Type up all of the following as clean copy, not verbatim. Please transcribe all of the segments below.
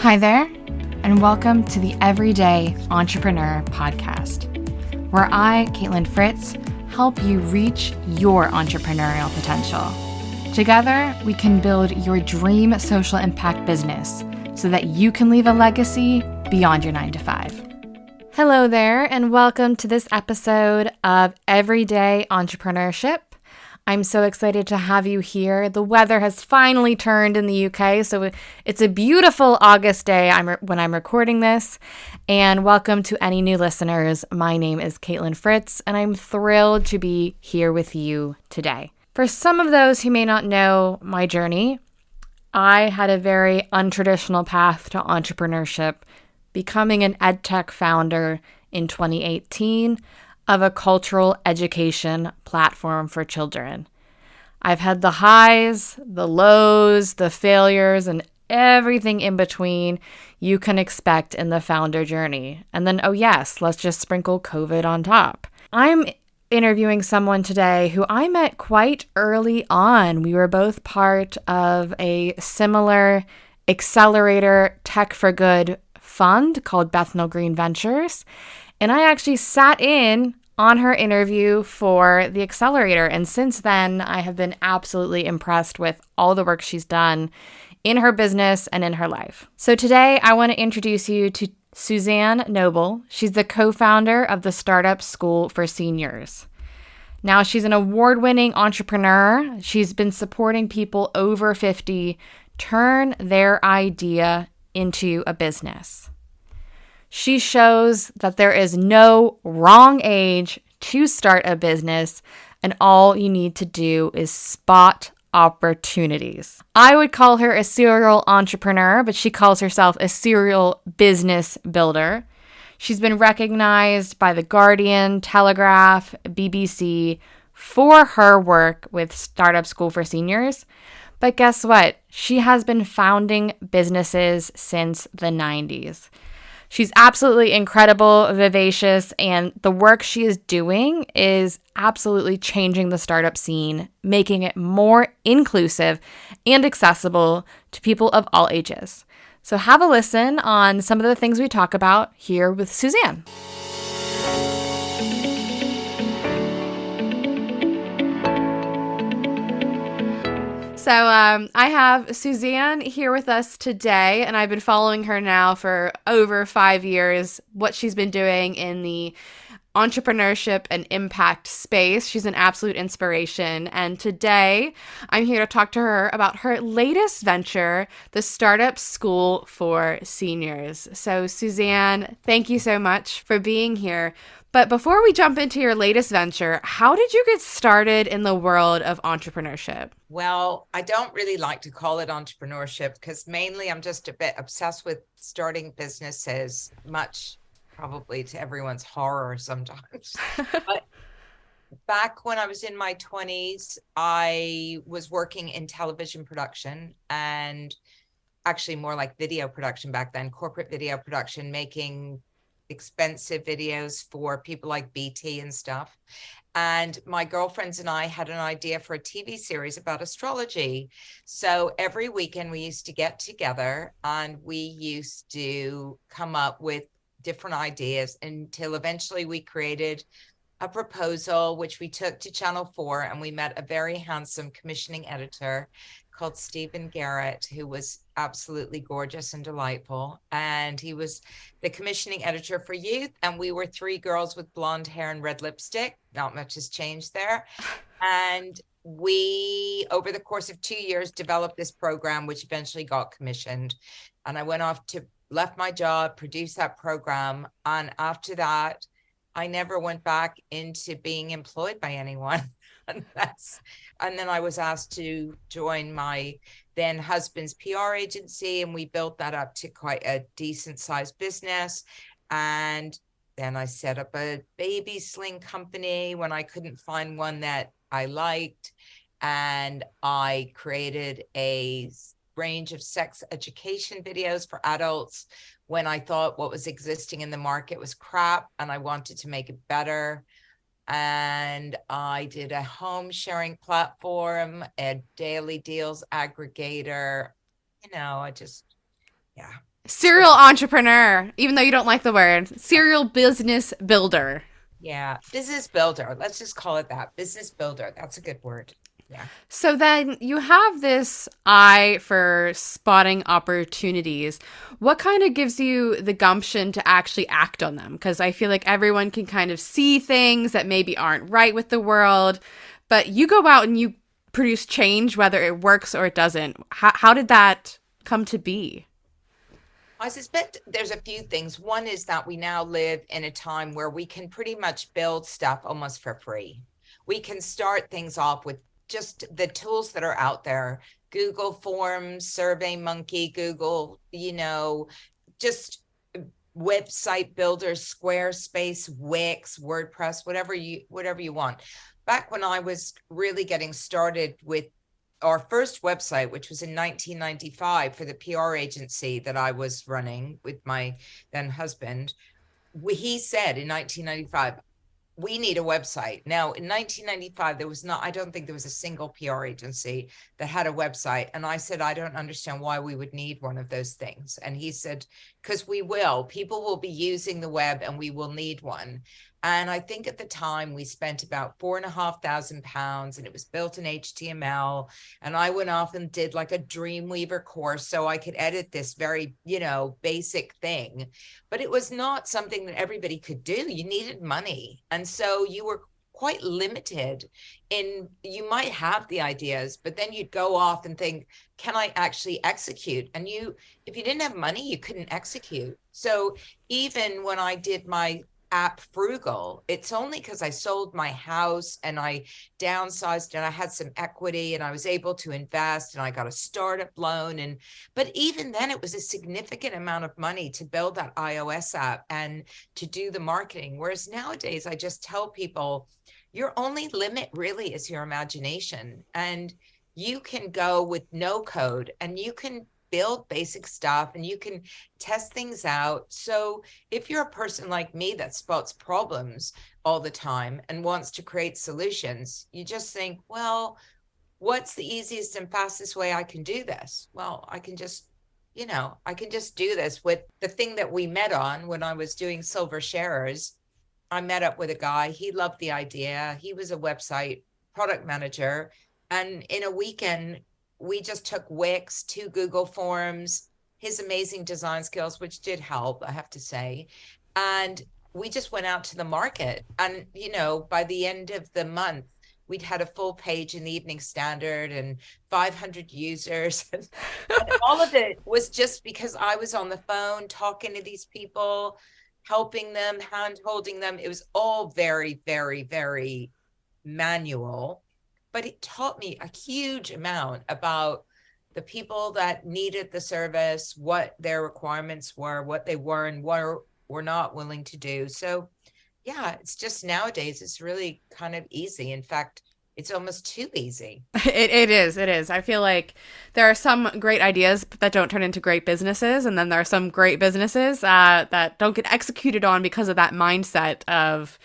Hi there, and welcome to the Everyday Entrepreneur Podcast, where I, Kaitlin Fritz, help you reach your entrepreneurial potential. Together, we can build your dream social impact business so that you can leave a legacy beyond your 9-to-5. Hello there, and welcome to this episode of Everyday Entrepreneurship. I'm so excited to have you here. The weather has finally turned in the UK, so it's a beautiful August day when I'm recording this. And welcome to any new listeners. My name is Kaitlin Fritz, and I'm thrilled to be here with you today. For some of those who may not know my journey, I had a very untraditional path to entrepreneurship, becoming an edtech founder in 2018 of a cultural education platform for children. I've had the highs, the lows, the failures, and everything in between you can expect in the founder journey. And then, oh yes, let's just sprinkle COVID on top. I'm interviewing someone today who I met quite early on. We were both part of a similar accelerator tech for good fund called Bethnal Green Ventures. And I actually sat in on her interview for the accelerator. And since then, I have been absolutely impressed with all the work she's done in her business and in her life. So today, I want to introduce you to Suzanne Noble. She's the co-founder of the Startup School for Seniors. Now, she's an award-winning entrepreneur. She's been supporting people over 50 turn their idea into a business. She shows that there is no wrong age to start a business, and all you need to do is spot opportunities. I would call her a serial entrepreneur, but she calls herself a serial business builder. She's been recognized by The Guardian, Telegraph, BBC for her work with Startup School for Seniors. But guess what? She has been founding businesses since the 90s. She's absolutely incredible, vivacious, and the work she is doing is absolutely changing the startup scene, making it more inclusive and accessible to people of all ages. So have a listen on some of the things we talk about here with Suzanne. So I have Suzanne here with us today, and I've been following her now for over 5 years, what she's been doing in the entrepreneurship and impact space. She's an absolute inspiration. And today I'm here to talk to her about her latest venture, the Startup School for Seniors. So Suzanne, thank you so much for being here. But before we jump into your latest venture, how did you get started in the world of entrepreneurship? Well, I don't really like to call it entrepreneurship because mainly I'm just a bit obsessed with starting businesses, much probably to everyone's horror sometimes. But back when I was in my 20s, I was working in television production and actually more like video production back then, corporate video production, making expensive videos for people like BT and stuff. And my girlfriends and I had an idea for a TV series about astrology. So every weekend we used to get together and we used to come up with different ideas until eventually we created a proposal, which we took to Channel 4, and we met a very handsome commissioning editor called Stephen Garrett, who was absolutely gorgeous and delightful. And he was the commissioning editor for youth. And we were 3 girls with blonde hair and red lipstick. Not much has changed there. And we, over the course of 2 years, developed this program, which eventually got commissioned. And I went off to left my job, produced that program. And after that, I never went back into being employed by anyone. And then I was asked to join my then husband's PR agency, and we built that up to quite a decent sized business. And then I set up a baby sling company when I couldn't find one that I liked. And I created a range of sex education videos for adults when I thought what was existing in the market was crap and I wanted to make it better. And I did a home sharing platform, a daily deals aggregator. I just, yeah. Serial entrepreneur, even though you don't like the word. Serial business builder. Yeah, business builder. Let's just call it that. Business builder. That's a good word. Yeah. So then you have this eye for spotting opportunities. What kind of gives you the gumption to actually act on them? Because I feel like everyone can kind of see things that maybe aren't right with the world, but you go out and you produce change, whether it works or it doesn't. How did that come to be? I suspect there's a few things. One is that we now live in a time where we can pretty much build stuff almost for free. We can start things off with just the tools that are out there. Google Forms, SurveyMonkey, Google, just website builders, Squarespace, Wix, WordPress, whatever you want. Back when I was really getting started with our first website, which was in 1995 for the PR agency that I was running with my then husband, he said in 1995, we need a website. Now, in 1995, I don't think there was a single PR agency that had a website. And I said, I don't understand why we would need one of those things. And he said, because people will be using the web and we will need one. And I think at the time we spent about £4,500 and it was built in HTML. And I went off and did like a Dreamweaver course so I could edit this very, basic thing. But it was not something that everybody could do. You needed money. And so you were quite limited you might have the ideas, but then you'd go off and think, can I actually execute? And if you didn't have money, you couldn't execute. So even when I did my app Frugal, it's only because I sold my house and I downsized and I had some equity and I was able to invest and I got a startup loan. But even then it was a significant amount of money to build that iOS app and to do the marketing. Whereas nowadays I just tell people your only limit really is your imagination, and you can go with no code and you can build basic stuff and you can test things out. So if you're a person like me that spots problems all the time and wants to create solutions, you just think, well, what's the easiest and fastest way I can do this? Well, I can just do this with the thing that we met on when I was doing Silver Sharers. I met up with a guy. He loved the idea. He was a website product manager. And in a weekend, we just took Wix, 2 Google Forms, his amazing design skills, which did help, I have to say. And we just went out to the market. And, by the end of the month, we'd had a full page in the Evening Standard and 500 users. And all of it was just because I was on the phone talking to these people, helping them, hand holding them. It was all very, very, very manual. But it taught me a huge amount about the people that needed the service, what their requirements were, what they were and were not willing to do. So, yeah, it's just nowadays, it's really kind of easy. In fact, it's almost too easy. It is. I feel like there are some great ideas that don't turn into great businesses. And then there are some great businesses that don't get executed on because of that mindset of,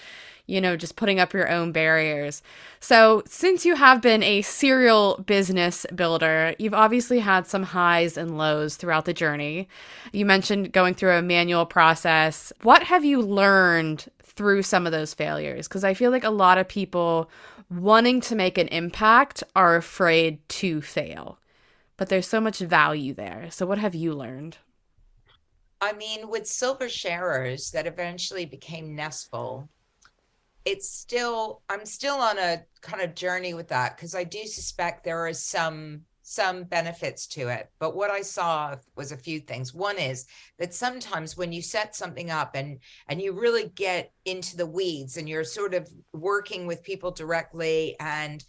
just putting up your own barriers. So since you have been a serial business builder, you've obviously had some highs and lows throughout the journey. You mentioned going through a manual process. What have you learned through some of those failures? Because I feel like a lot of people wanting to make an impact are afraid to fail, but there's so much value there. So what have you learned? I mean, with Silver Sharers that eventually became Nestful, I'm still on a kind of journey with that, because I do suspect there are some benefits to it. But what I saw was a few things. One is that sometimes when you set something up and you really get into the weeds and you're sort of working with people directly and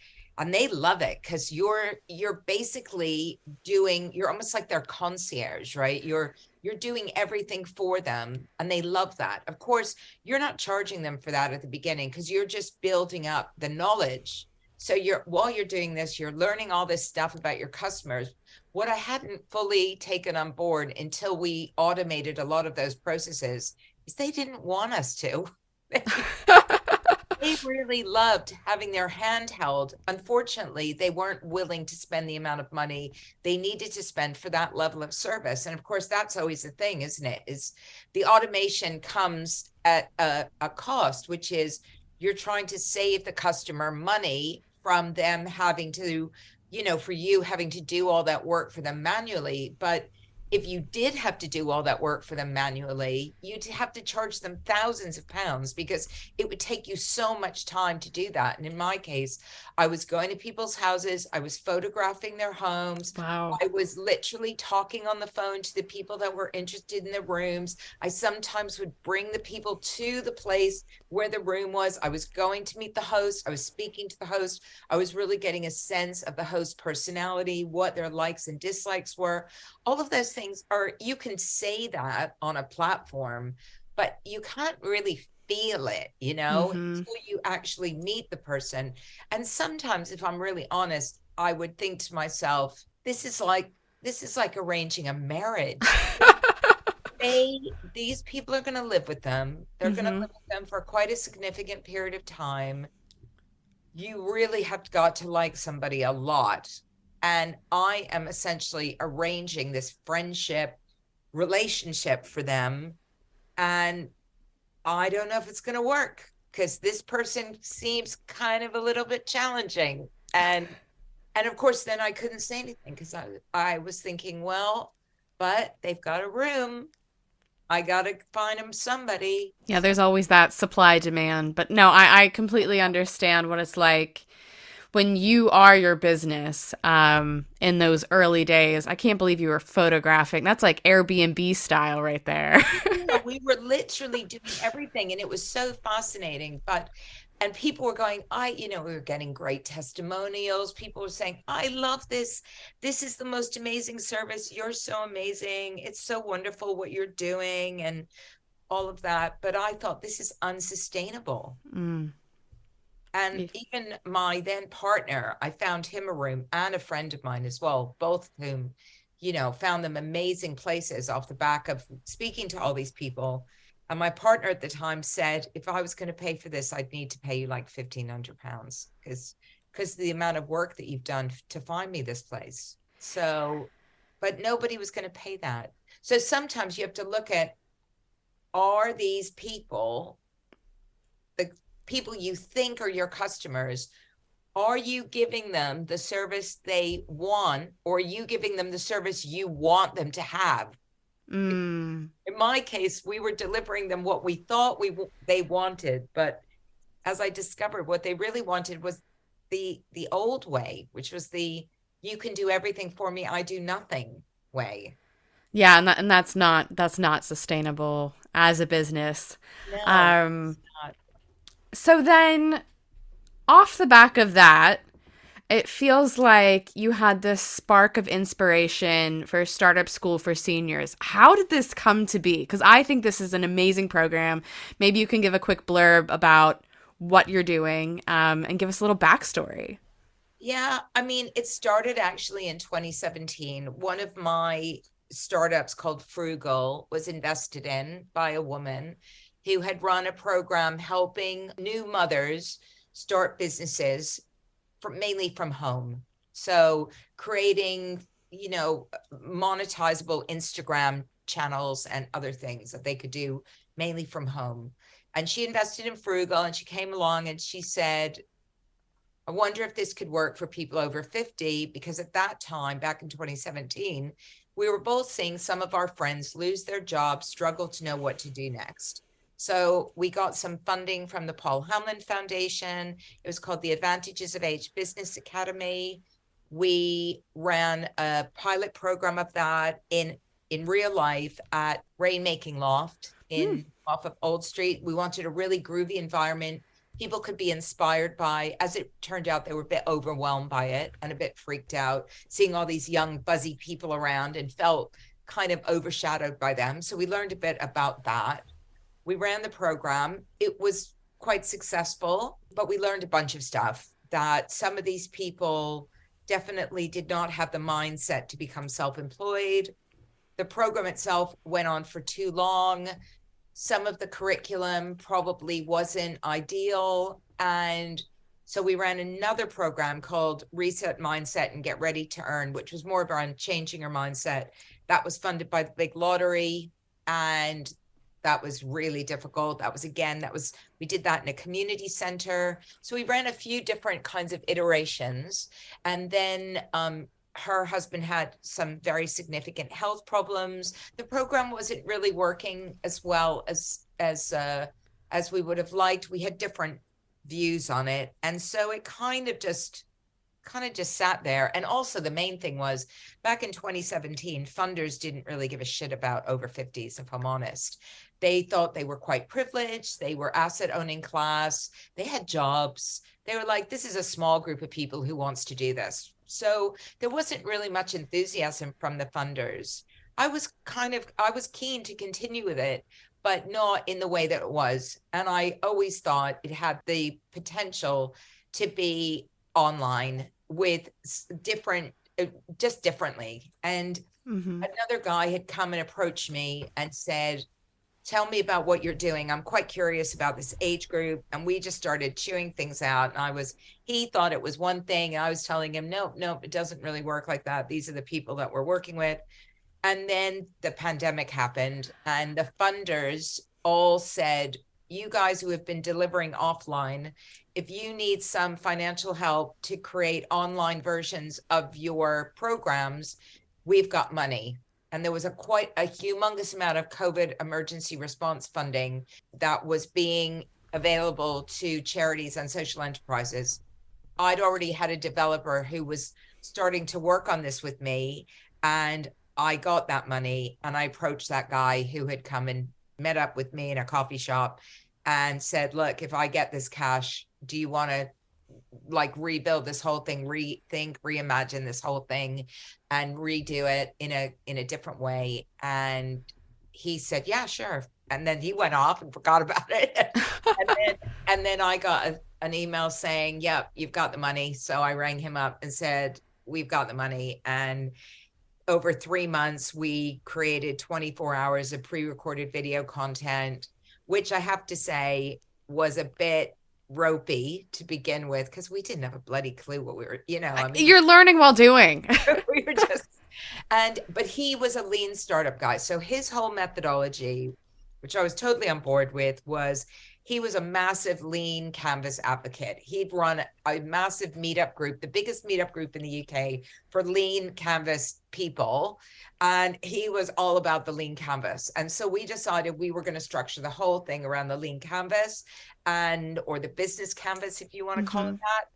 they love it, because you're basically you're almost like their concierge, right? You're doing everything for them and they love that. Of course, you're not charging them for that at the beginning because you're just building up the knowledge. So while you're doing this, you're learning all this stuff about your customers. What I hadn't fully taken on board until we automated a lot of those processes is they didn't want us to. They really loved having their hand held. Unfortunately, they weren't willing to spend the amount of money they needed to spend for that level of service. And of course, that's always the thing, isn't it? Is the automation comes at a cost, which is you're trying to save the customer money from them having to, for you having to do all that work for them manually. But if you did have to do all that work for them manually, you'd have to charge them thousands of pounds because it would take you so much time to do that. And in my case, I was going to people's houses, I was photographing their homes. Wow. I was literally talking on the phone to the people that were interested in the rooms. I sometimes would bring the people to the place where the room was. I was going to meet the host. I was speaking to the host. I was really getting a sense of the host personality, what their likes and dislikes were. All of those things are, you can say that on a platform, but you can't really feel it, until you actually meet the person. And sometimes, if I'm really honest, I would think to myself, this is like arranging a marriage. These people are going to live with them. They're going to live with them for quite a significant period of time. You really have got to like somebody a lot. And I am essentially arranging this friendship relationship for them. And I don't know if it's going to work because this person seems kind of a little bit challenging. And of course, then I couldn't say anything because I was thinking, well, but they've got a room. I got to find them somebody. Yeah, there's always that supply demand. But no, I completely understand what it's like when you are your business in those early days. I can't believe you were photographing. That's like Airbnb style right there. We were literally doing everything. And it was so fascinating. And people were going, we were getting great testimonials. People were saying, I love this. This is the most amazing service. You're so amazing. It's so wonderful what you're doing and all of that. But I thought this is unsustainable. And even my then partner, I found him a room, and a friend of mine as well, both of whom, found them amazing places off the back of speaking to all these people. And my partner at the time said, if I was going to pay for this, I'd need to pay you like £1,500 because the amount of work that you've done to find me this place. So, but nobody was going to pay that. So sometimes you have to look at, are these people, the people you think are your customers, are you giving them the service they want, or are you giving them the service you want them to have? In my case, we were delivering them what we thought they wanted, but as I discovered, what they really wanted was the old way, which was the you can do everything for me, I do nothing way. Yeah, and that's not sustainable as a business. No, it's not. So then, off the back of that, it feels like you had this spark of inspiration for Startup School for Seniors. How did this come to be? Because I think this is an amazing program. Maybe you can give a quick blurb about what you're doing and give us a little backstory. Yeah, I mean, it started actually in 2017. One of my startups called Frugal was invested in by a woman who had run a program helping new mothers start businesses mainly from home. So creating, monetizable Instagram channels and other things that they could do mainly from home. And she invested in Frugal, and she came along and she said, I wonder if this could work for people over 50, because at that time, back in 2017, we were both seeing some of our friends lose their jobs, struggle to know what to do next. So we got some funding from the Paul Hamlin Foundation. It was called the Advantages of Age Business Academy. We ran a pilot program of that in real life at Rainmaking Loft off of Old Street. We wanted a really groovy environment people could be inspired by. As it turned out, they were a bit overwhelmed by it and a bit freaked out, seeing all these young, buzzy people around, and felt kind of overshadowed by them. So we learned a bit about that. We ran the program. It was quite successful, but we learned a bunch of stuff, that some of these people definitely did not have the mindset to become self-employed. The program itself went on for too long. Some of the curriculum probably wasn't ideal. And so we ran another program called Reset Mindset and Get Ready to Earn, which was more around changing your mindset. That was funded by the big lottery. And that was really difficult. We did that in a community center. So we ran a few different kinds of iterations. And then her husband had some very significant health problems. The program wasn't really working as well as we would have liked. We had different views on it, and so it kind of just sat there. And also the main thing was, back in 2017, funders didn't really give a shit about over 50s, if I'm honest. They thought they were quite privileged. They were asset owning class. They had jobs. They were like, this is a small group of people who wants to do this. So there wasn't really much enthusiasm from the funders. I was keen to continue with it, but not in the way that it was. And I always thought it had the potential to be online with differently. And another guy had come and approached me and said, tell me about what you're doing. I'm quite curious about this age group. And we just started chewing things out. And he thought it was one thing. And I was telling him, no, it doesn't really work like that. These are the people that we're working with. And then the pandemic happened, and the funders all said, you guys who have been delivering offline, if you need some financial help to create online versions of your programs, we've got money. And there was quite a humongous amount of COVID emergency response funding that was being available to charities and social enterprises. I'd already had a developer who was starting to work on this with me, and I got that money, and I approached that guy who had come and met up with me in a coffee shop and said, look, if I get this cash, do you want to rebuild this whole thing, reimagine this whole thing and redo it in a different way? And he said, yeah, sure. And then he went off and forgot about it. and then I got an email saying, yep, you've got the money. So I rang him up and said, we've got the money. And over 3 months, we created 24 hours of pre-recorded video content, which I have to say was a bit ropey to begin with, because we didn't have a bloody clue what we were, you're learning while doing. We were but he was a lean startup guy. So his whole methodology, which I was totally on board with, was he was a massive lean canvas advocate. He'd run a massive meetup group, the biggest meetup group in the UK for lean canvas people. And he was all about the lean canvas. And so we decided we were going to structure the whole thing around the lean canvas, or the business canvas, if you want to call it that.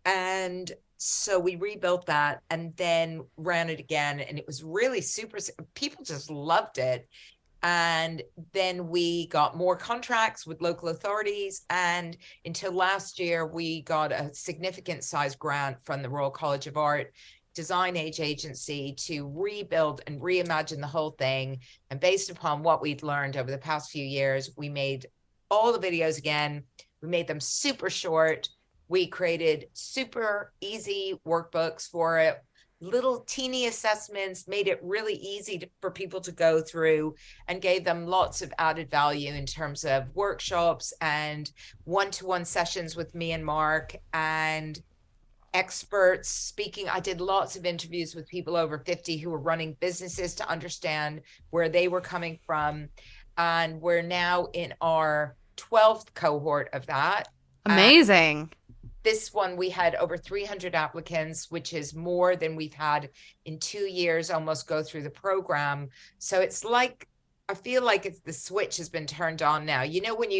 And so we rebuilt that and then ran it again. And it was really people just loved it. And then we got more contracts with local authorities. And until last year, we got a significant size grant from the Royal College of Art Design Age Agency to rebuild and reimagine the whole thing. And based upon what we'd learned over the past few years, we made all the videos again. We made them super short. We created super easy workbooks for it. Little teeny assessments, made it really easy for people to go through, and gave them lots of added value in terms of workshops and one-to-one sessions with me and Mark and experts speaking. I did lots of interviews with people over 50 who were running businesses to understand where they were coming from. And we're now in our 12th cohort of that. Amazing. This one, we had over 300 applicants, which is more than we've had in 2 years almost go through the program. So it's like, I feel like the switch has been turned on now. When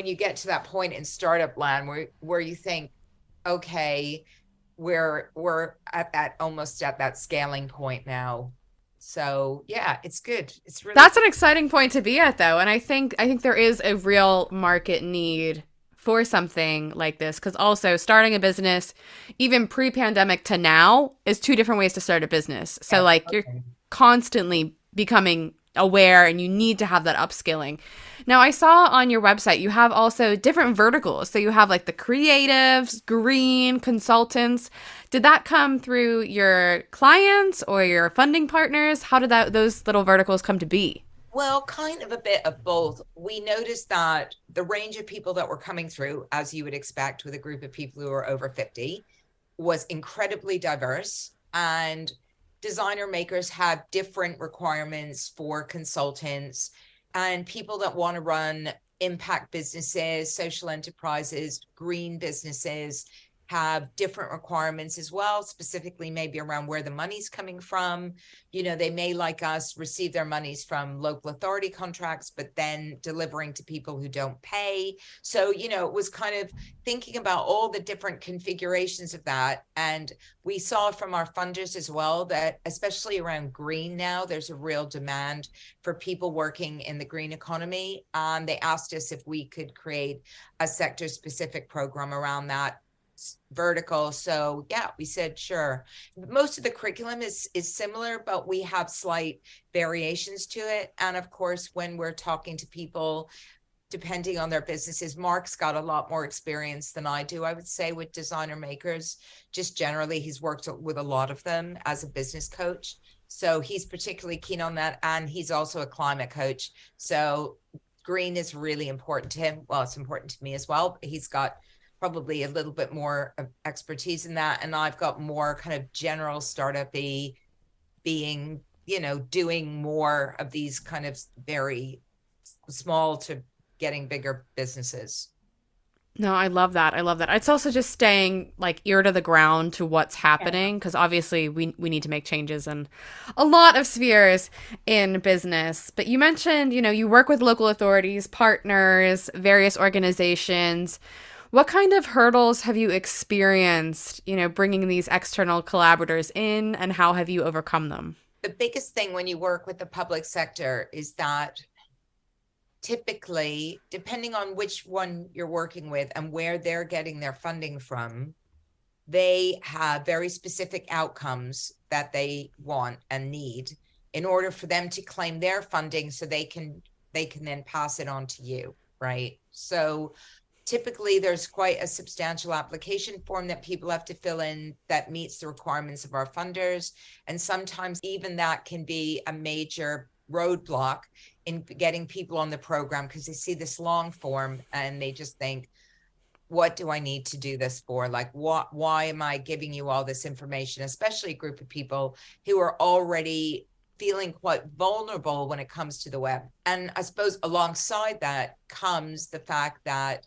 you get to that point in startup land where you think, okay, we're almost at that scaling point now. So yeah, it's good. It's really That's an exciting point to be at, though. And I think there is a real market need for something like this, because also starting a business, even pre-pandemic to now, is 2 different ways to start a business. So you're constantly becoming aware, and you need to have that upskilling. Now, I saw on your website you have also different verticals. So you have the creatives, green, consultants. Did that come through your clients or your funding partners? How did those little verticals come to be? Well, kind of a bit of both. We noticed that the range of people that were coming through, as you would expect with a group of people who are over 50, was incredibly diverse. And designer makers have different requirements for consultants and people that want to run impact businesses, social enterprises, green businesses have different requirements as well, specifically maybe around where the money's coming from. You know, they may, like us, receive their monies from local authority contracts, but then delivering to people who don't pay. So, you know, it was kind of thinking about all the different configurations of that. And we saw from our funders as well that, especially around green now, there's a real demand for people working in the green economy. And they asked us if we could create a sector specific program around that vertical. So yeah, we said sure. Most of the curriculum is similar, but we have slight variations to it. And of course, when we're talking to people, depending on their businesses, Mark's got a lot more experience than I do, I would say, with designer makers. Just generally, he's worked with a lot of them as a business coach. So he's particularly keen on that. And he's also a climate coach. So green is really important to him. Well, it's important to me as well. He's got probably a little bit more of expertise in that. And I've got more kind of general startup-y, being, you know, doing more of these kind of very small to getting bigger businesses. No, I love that. I love that. It's also just staying like ear to the ground to what's happening, because obviously we need to make changes in a lot of spheres in business. But you mentioned, you know, you work with local authorities, partners, various organizations. What kind of hurdles have you experienced, you know, bringing these external collaborators in, and how have you overcome them? The biggest thing when you work with the public sector is that typically, depending on which one you're working with and where they're getting their funding from, they have very specific outcomes that they want and need in order for them to claim their funding, so they can then pass it on to you, right? So typically there's quite a substantial application form that people have to fill in that meets the requirements of our funders. And sometimes even that can be a major roadblock in getting people on the program, because they see this long form and they just think, what do I need to do this for? Like, why am I giving you all this information? Especially a group of people who are already feeling quite vulnerable when it comes to the web. And I suppose alongside that comes the fact that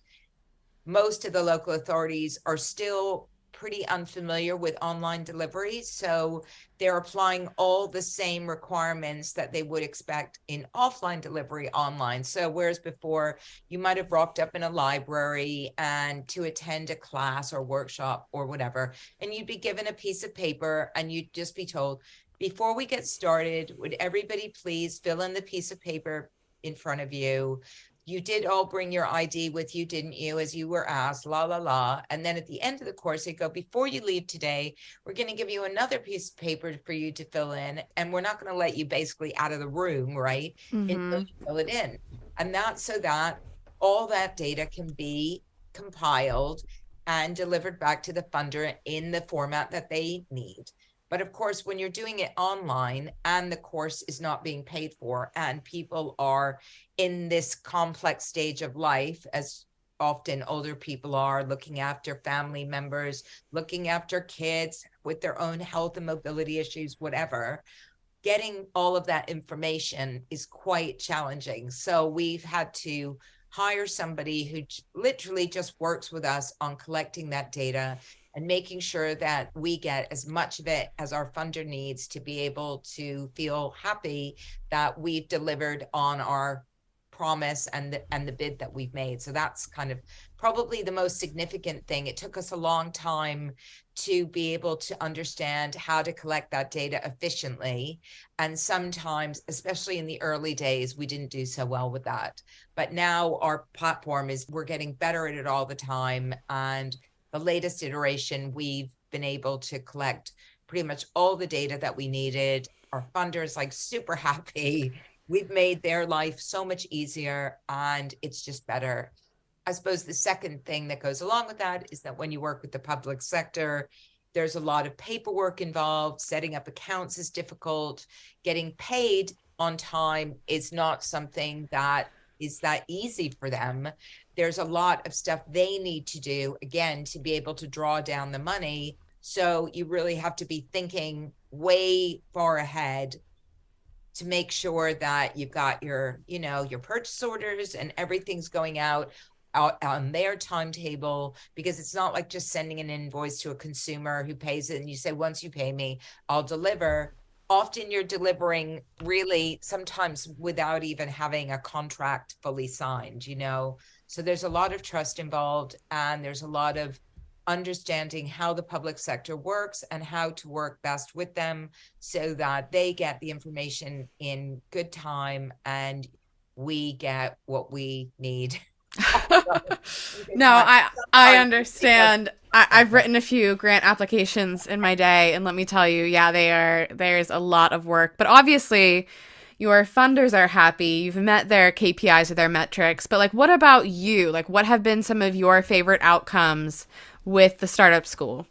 most of the local authorities are still pretty unfamiliar with online delivery. So they're applying all the same requirements that they would expect in offline delivery online. So whereas before you might have rocked up in a library and to attend a class or workshop or whatever, and you'd be given a piece of paper and you'd just be told, before we get started, would everybody please fill in the piece of paper in front of you? You did all bring your ID with you, didn't you, as you were asked, la, la, la. And then at the end of the course, they go, before you leave today, we're going to give you another piece of paper for you to fill in. And we're not going to let you basically out of the room, right, until you fill it in. And that's so that all that data can be compiled and delivered back to the funder in the format that they need. But of course, when you're doing it online and the course is not being paid for, and people are in this complex stage of life, as often older people are, looking after family members, looking after kids with their own health and mobility issues, whatever, getting all of that information is quite challenging. So we've had to hire somebody who literally just works with us on collecting that data and making sure that we get as much of it as our funder needs to be able to feel happy that we've delivered on our promise and the bid that we've made. So that's kind of probably the most significant thing. It took us a long time to be able to understand how to collect that data efficiently. And sometimes, especially in the early days, we didn't do so well with that. But now our platform is, we're getting better at it all the time. And the latest iteration, we've been able to collect pretty much all the data that we needed. Our funders like super happy. We've made their life so much easier and it's just better. I suppose the second thing that goes along with that is that when you work with the public sector, there's a lot of paperwork involved. Setting up accounts is difficult. Getting paid on time is not something that is that easy for them. There's a lot of stuff they need to do, again, to be able to draw down the money. So you really have to be thinking way far ahead to make sure that you've got your, your purchase orders and everything's going out on their timetable, because it's not like just sending an invoice to a consumer who pays it and you say, once you pay me, I'll deliver. Often you're delivering really sometimes without even having a contract fully signed, So there's a lot of trust involved, and there's a lot of understanding how the public sector works and how to work best with them so that they get the information in good time and we get what we need. No, I understand. I've written a few grant applications in my day, and let me tell you, yeah, there's a lot of work. But obviously, your funders are happy. You've met their KPIs or their metrics. But like, what about you? Like, what have been some of your favorite outcomes with the startup school?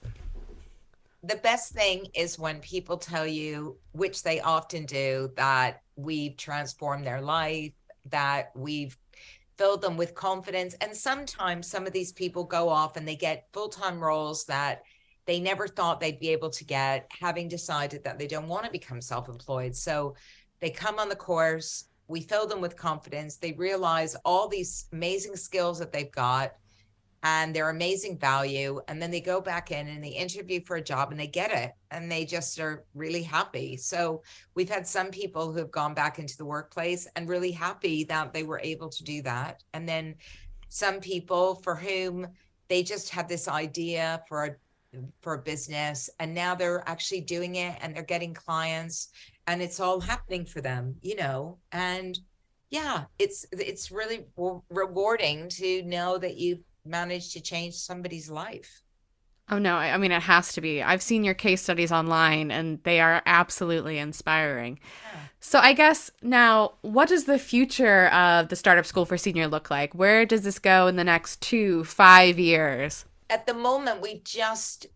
The best thing is when people tell you, which they often do, that we've transformed their life, that we've filled them with confidence. And sometimes some of these people go off and they get full-time roles that they never thought they'd be able to get, having decided that they don't want to become self-employed. So they come on the course, we fill them with confidence, they realize all these amazing skills that they've got and their amazing value, and then they go back in and they interview for a job and they get it, and they just are really happy. So we've had some people who have gone back into the workplace and really happy that they were able to do that. And then some people for whom they just had this idea for a business, and now they're actually doing it and they're getting clients and it's all happening for them, and yeah, it's really rewarding to know that you've managed to change somebody's life. Oh, no, I mean, it has to be. I've seen your case studies online, and they are absolutely inspiring. Yeah. So I guess now, what does the future of the Startup School for Senior look like? Where does this go in the next 2-5 years? At the moment, we just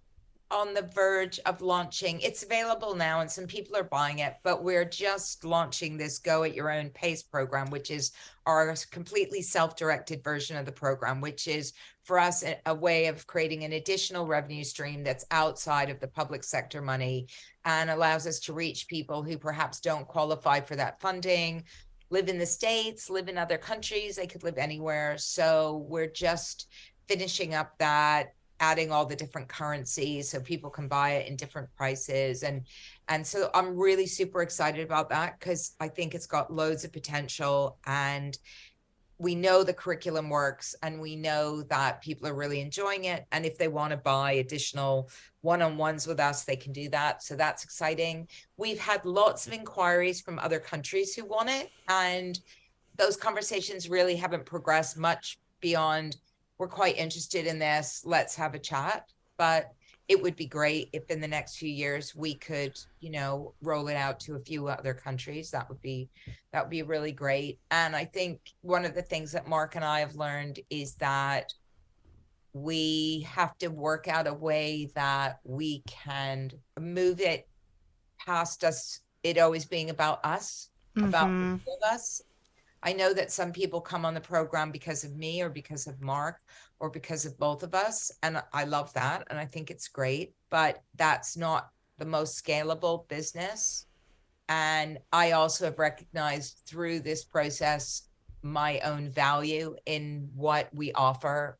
on the verge of launching. It's available now and some people are buying it, but we're just launching this Go at Your Own Pace program, which is our completely self-directed version of the program, which is for us a way of creating an additional revenue stream that's outside of the public sector money and allows us to reach people who perhaps don't qualify for that funding, live in the States, live in other countries, they could live anywhere. So we're just finishing up that, adding all the different currencies so people can buy it in different prices. And so I'm really super excited about that because I think it's got loads of potential, and we know the curriculum works and we know that people are really enjoying it. And if they want to buy additional one-on-ones with us, they can do that. So that's exciting. We've had lots of inquiries from other countries who want it, and those conversations really haven't progressed much beyond, we're quite interested in this, let's have a chat. But it would be great if in the next few years we could, roll it out to a few other countries. That would be really great. And I think one of the things that Mark and I have learned is that we have to work out a way that we can move it past it always being about us, about us. I know that some people come on the program because of me or because of Mark or because of both of us. And I love that. And I think it's great, but that's not the most scalable business. And I also have recognized through this process my own value in what we offer,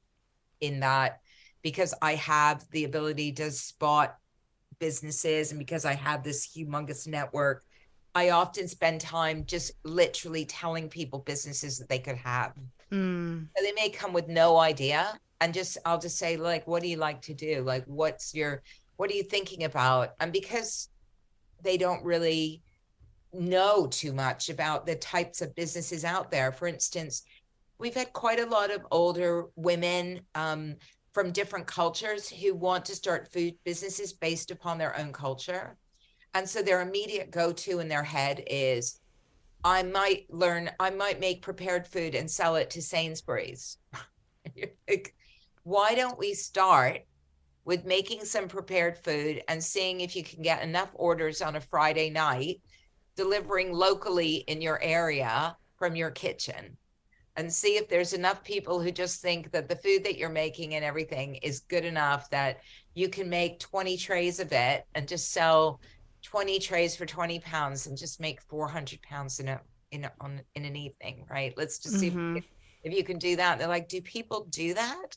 in that because I have the ability to spot businesses and because I have this humongous network, I often spend time just literally telling people businesses that they could have. So they may come with no idea, and I'll just say, like, what do you like to do? Like, what are you thinking about? And because they don't really know too much about the types of businesses out there. For instance, we've had quite a lot of older women from different cultures who want to start food businesses based upon their own culture. And so their immediate go-to in their head is, I might make prepared food and sell it to Sainsbury's. You're like, why don't we start with making some prepared food and seeing if you can get enough orders on a Friday night delivering locally in your area from your kitchen, and see if there's enough people who just think that the food that you're making and everything is good enough that you can make 20 trays of it and just sell 20 trays for 20 pounds and just make 400 pounds in an evening, right? Let's just see if you can do that. They're like, do people do that?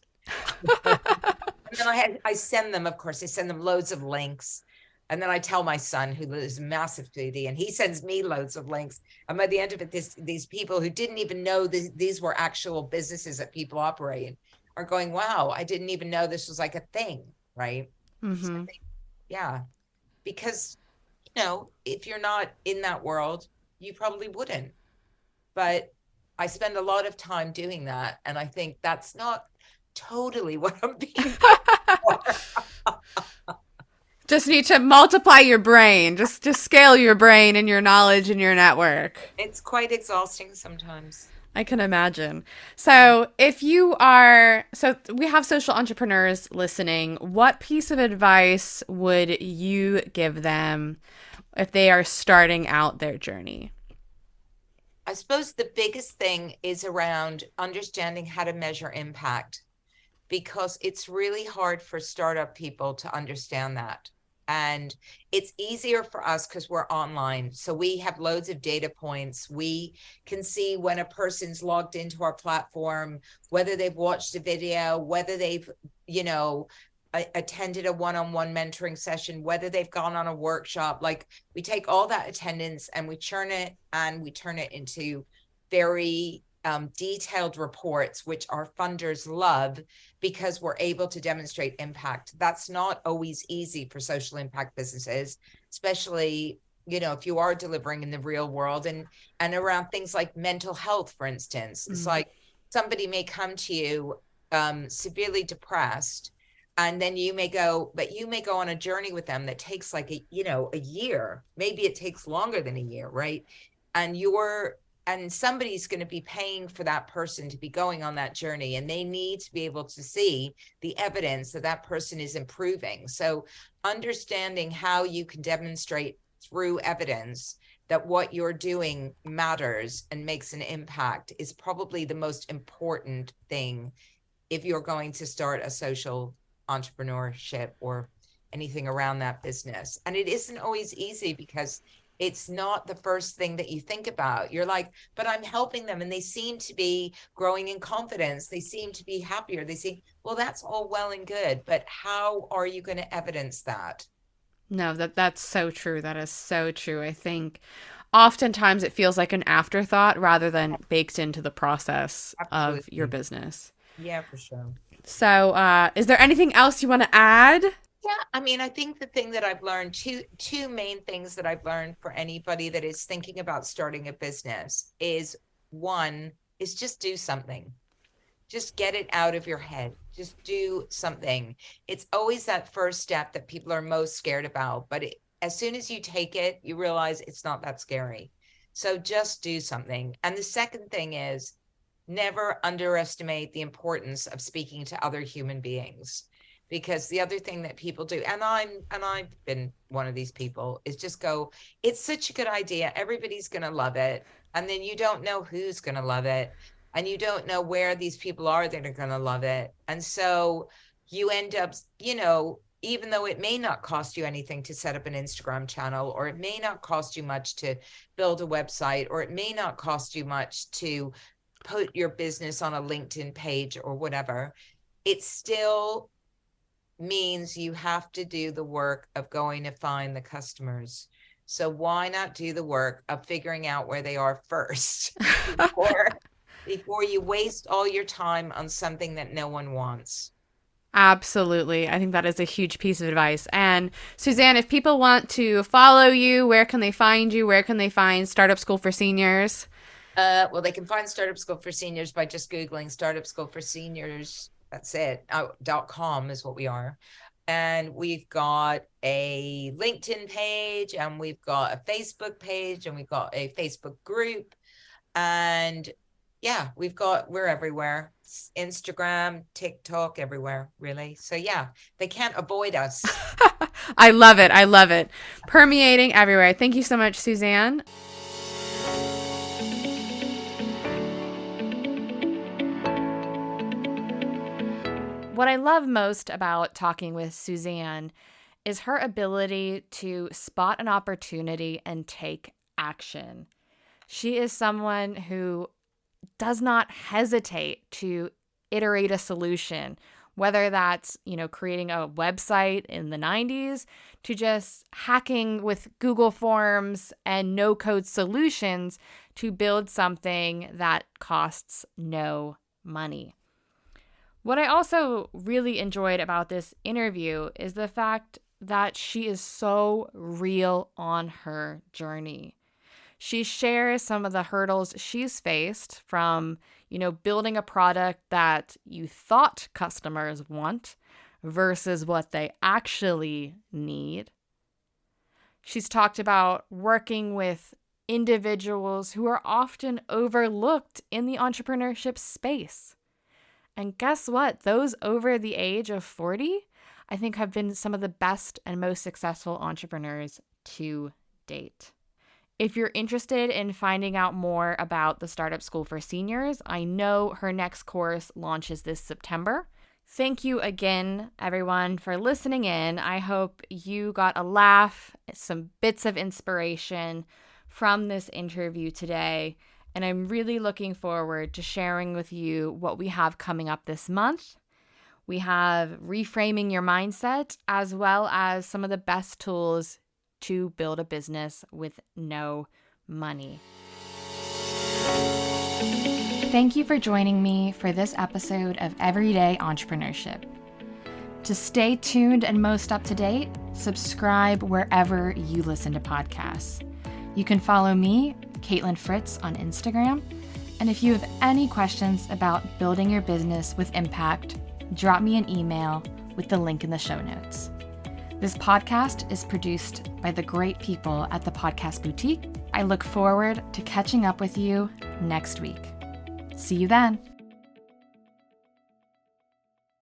And then I send them, of course, I send them loads of links. And then I tell my son, who is a massive foodie, and he sends me loads of links. And by the end of it, these people who didn't even know these were actual businesses that people operate are going, wow, I didn't even know this was like a thing, right? So yeah, because, if you're not in that world, you probably wouldn't. But I spend a lot of time doing that. And I think that's not totally what I'm being paid for. Just need to multiply your brain. Just scale your brain and your knowledge and your network. It's quite exhausting sometimes. I can imagine. So so we have social entrepreneurs listening. What piece of advice would you give them if they are starting out their journey? I suppose the biggest thing is around understanding how to measure impact, because it's really hard for startup people to understand that. And it's easier for us because we're online. So we have loads of data points. We can see when a person's logged into our platform, whether they've watched a video, whether they've, attended a one-on-one mentoring session, whether they've gone on a workshop. Like, we take all that attendance and we churn it and we turn it into very detailed reports, which our funders love because we're able to demonstrate impact. That's not always easy for social impact businesses, especially, if you are delivering in the real world and around things like mental health, for instance. It's like somebody may come to you severely depressed, and then you may go on a journey with them that takes like a year. Maybe it takes longer than a year, right? And somebody's going to be paying for that person to be going on that journey, and they need to be able to see the evidence that that person is improving. So understanding how you can demonstrate through evidence that what you're doing matters and makes an impact is probably the most important thing if you're going to start a social entrepreneurship or anything around that business. And it isn't always easy because it's not the first thing that you think about. You're like, but I'm helping them and they seem to be growing in confidence. They seem to be happier. Well, that's all well and good, but how are you going to evidence that? No, that's so true. That is so true. I think oftentimes it feels like an afterthought rather than baked into the process of your business. Yeah, for sure. So is there anything else you want to add? Yeah, I mean, I think the thing that I've learned, two main things that I've learned for anybody that is thinking about starting a business is, one is just do something. Just get it out of your head. Just do something. It's always that first step that people are most scared about, but as soon as you take it, you realize it's not that scary. So just do something. And the second thing is, never underestimate the importance of speaking to other human beings. Because the other thing that people do, and I've been one of these people, is just go, it's such a good idea. Everybody's going to love it. And then you don't know who's going to love it. And you don't know where these people are that are going to love it. And so you end up, even though it may not cost you anything to set up an Instagram channel, or it may not cost you much to build a website, or it may not cost you much to put your business on a LinkedIn page or whatever, it still means you have to do the work of going to find the customers. So why not do the work of figuring out where they are first before you waste all your time on something that no one wants? Absolutely. I think that is a huge piece of advice. And Suzanne, if people want to follow you, where can they find you? Where can they find Startup School for Seniors? Well, they can find Startup School for Seniors by just Googling Startup School for Seniors. That's it. .com is what we are. And we've got a LinkedIn page, and we've got a Facebook page, and we've got a Facebook group. And we're everywhere. Instagram, TikTok, everywhere, really. So yeah, they can't avoid us. I love it. I love it. Permeating everywhere. Thank you so much, Suzanne. What I love most about talking with Suzanne is her ability to spot an opportunity and take action. She is someone who does not hesitate to iterate a solution, whether that's, creating a website in the 90s to just hacking with Google Forms and no-code solutions to build something that costs no money. What I also really enjoyed about this interview is the fact that she is so real on her journey. She shares some of the hurdles she's faced from, building a product that you thought customers want versus what they actually need. She's talked about working with individuals who are often overlooked in the entrepreneurship space. And guess what? Those over the age of 40, I think, have been some of the best and most successful entrepreneurs to date. If you're interested in finding out more about the Startup School for Seniors, I know her next course launches this September. Thank you again, everyone, for listening in. I hope you got a laugh, some bits of inspiration from this interview today. And I'm really looking forward to sharing with you what we have coming up this month. We have reframing your mindset, as well as some of the best tools to build a business with no money. Thank you for joining me for this episode of Everyday Entrepreneurship. To stay tuned and most up to date, subscribe wherever you listen to podcasts. You can follow me, Kaitlin Fritz, on Instagram. And if you have any questions about building your business with impact, drop me an email with the link in the show notes. This podcast is produced by the great people at the Podcast Boutique. I look forward to catching up with you next week. See you then.